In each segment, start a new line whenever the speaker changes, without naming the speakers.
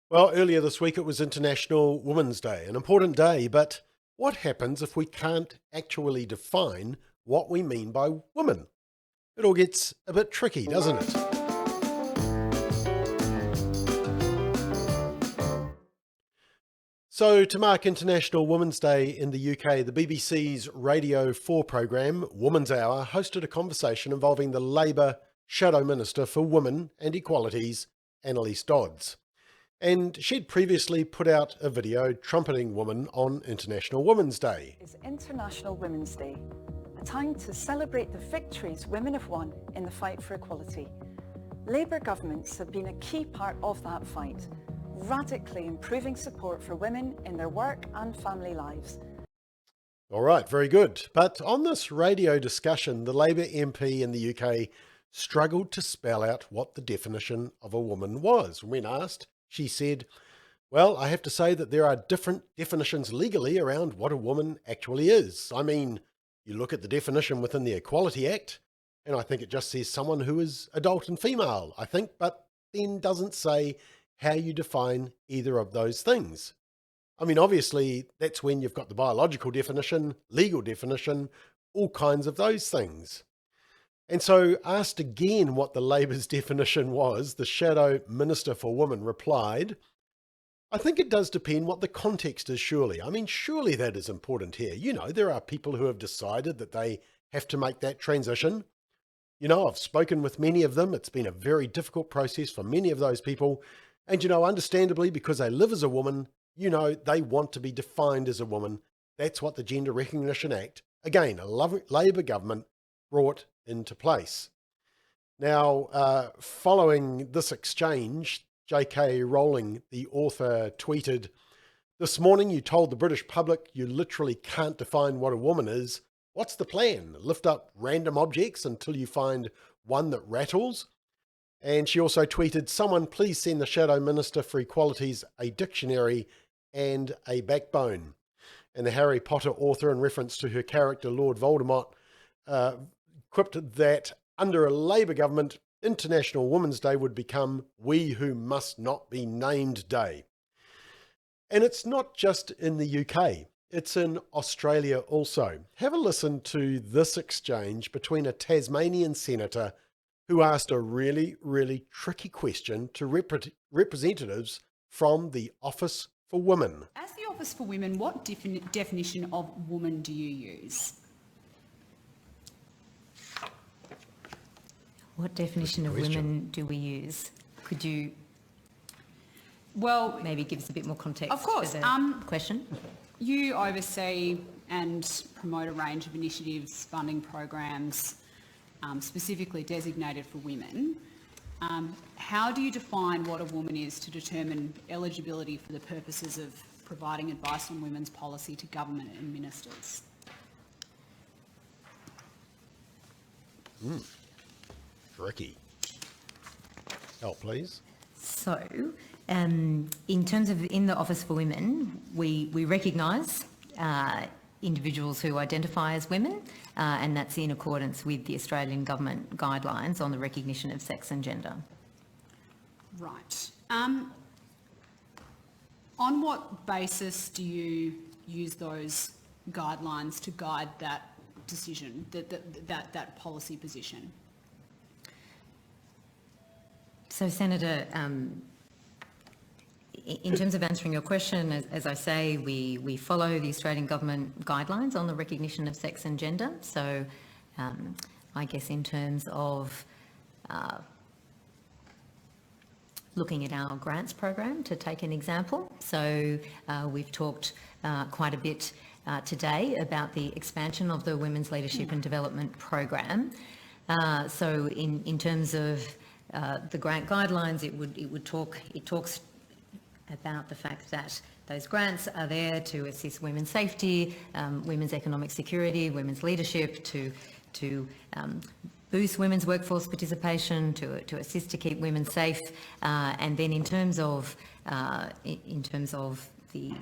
Well, earlier this week it was International Women's Day, an important day, but what happens if we can't actually define what we mean by women? It all gets a bit tricky, doesn't it? So, to mark International Women's Day in the UK, the BBC's Radio 4 programme, Woman's Hour, hosted a conversation involving the Labour Shadow Minister for Women and Equalities, Annalise Dodds. And she'd previously put out a video trumpeting women on International Women's Day.
Is International Women's Day, a time to celebrate the victories women have won in the fight for equality. Labour governments have been a key part of that fight, radically improving support for women in their work and family lives.
All right, very good. But on this radio discussion, the Labour MP in the UK struggled to spell out what the definition of a woman was. When asked, she said, "Well, I have to say that there are different definitions legally around what a woman actually is. I mean, you look at the definition within the Equality Act, and I think it just says someone who is adult and female, I think, but then doesn't say how you define either of those things. I mean, obviously, that's when you've got the biological definition, legal definition, all kinds of those things." And so, asked again what the Labour's definition was, the Shadow Minister for Women replied, "I think it does depend what the context is, surely. I mean, surely that is important here. You know, there are people who have decided that they have to make that transition. You know, I've spoken with many of them. It's been a very difficult process for many of those people. And, you know, understandably, because they live as a woman, you know, they want to be defined as a woman. That's what the Gender Recognition Act, again, a Labour government, brought into place." Now, following this exchange, J.K. Rowling, the author, tweeted, "This morning you told the British public you literally can't define what a woman is. What's the plan? Lift up random objects until you find one that rattles?" And she also tweeted, "Someone please send the Shadow Minister for Equalities a dictionary and a backbone." And the Harry Potter author, in reference to her character Lord Voldemort, quipped that under a Labour government, International Women's Day would become We Who Must Not Be Named Day. And it's not just in the UK, it's in Australia also. Have a listen to this exchange between a Tasmanian senator who asked a really, really tricky question to representatives from the Office for Women.
As the Office for Women, what definition of woman do you use?
What definition of women do we use? Could you
Well,
maybe give us a bit more context
of course.
to the question?
You oversee and promote a range of initiatives, funding programs, specifically designated for women. How do you define what a woman is to determine eligibility for the purposes of providing advice on women's policy to government and ministers?
Tricky. Help, please.
So, in terms of in the Office for Women, we recognise individuals who identify as women, and that's in accordance with the Australian Government guidelines on the recognition of sex and gender.
Right. On what basis do you use those guidelines to guide that decision, that policy position?
So, Senator, in terms of answering your question, as I say, we follow the Australian Government guidelines on the recognition of sex and gender. So, I guess in terms of looking at our grants program, to take an example. So, we've talked quite a bit today about the expansion of the Women's Leadership and Development program. So, in terms of the grant guidelines, it talks about the fact that those grants are there to assist women's safety, women's economic security, women's leadership, to boost women's workforce participation, to assist to keep women safe, and then in terms of the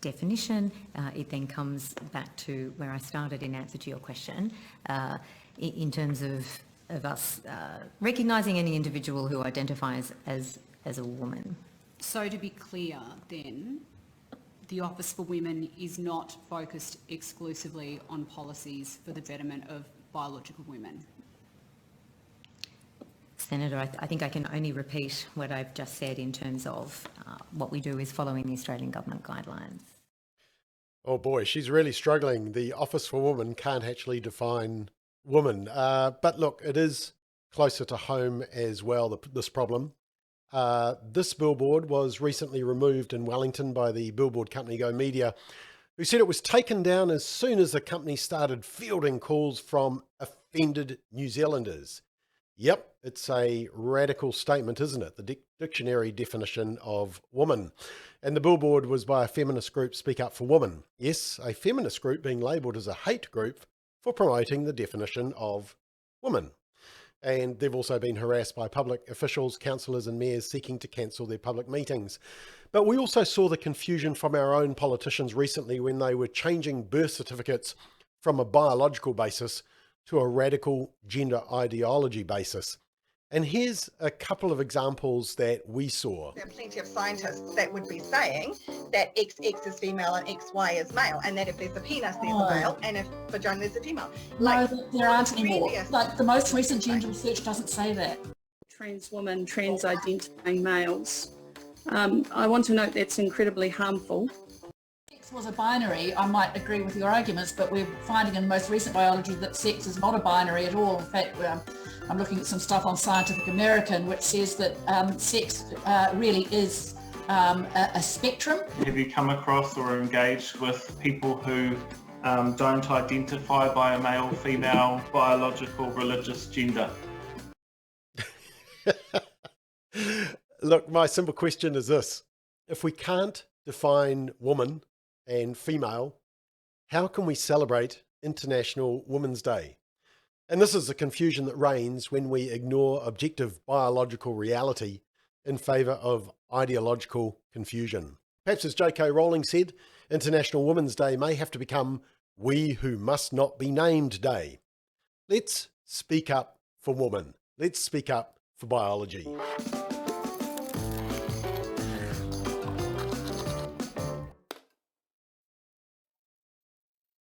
definition, it then comes back to where I started in answer to your question, in terms of us recognising any individual who identifies as a woman.
So to be clear then, the Office for Women is not focused exclusively on policies for the betterment of biological women.
Senator, I think I can only repeat what I've just said in terms of what we do is following the Australian Government guidelines.
Oh boy, she's really struggling. The Office for Women can't actually define woman. But look, it is closer to home as well, this problem. This billboard was recently removed in Wellington by the billboard company Go Media, who said it was taken down as soon as the company started fielding calls from offended New Zealanders. Yep, it's a radical statement, isn't it? The dictionary definition of woman. And the billboard was by a feminist group, Speak Up for Women. Yes, a feminist group being labelled as a hate group for promoting the definition of woman. And they've also been harassed by public officials, councillors and mayors seeking to cancel their public meetings. But we also saw the confusion from our own politicians recently when they were changing birth certificates from a biological basis to a radical gender ideology basis. And here's a couple of examples that we saw.
There are plenty of scientists that would be saying that XX is female and XY is male, and that if there's a penis, there's a male, and if vagina, there's a female.
No, there aren't anymore. Like the most recent gender research doesn't say that.
Trans women, trans identifying males. I want to note that's incredibly harmful.
Sex was a binary, I might agree with your arguments, but we're finding in most recent biology that sex is not a binary at all. In fact, I'm looking at some stuff on Scientific American which says that sex really is a spectrum.
Have you come across or engaged with people who don't identify by a male, female, biological, religious gender?
Look, my simple question is this. If we can't define woman and female, how can we celebrate International Women's Day? And this is the confusion that reigns when we ignore objective biological reality in favour of ideological confusion. Perhaps as J.K. Rowling said, International Women's Day may have to become We Who Must Not Be Named Day. Let's speak up for women. Let's speak up for biology.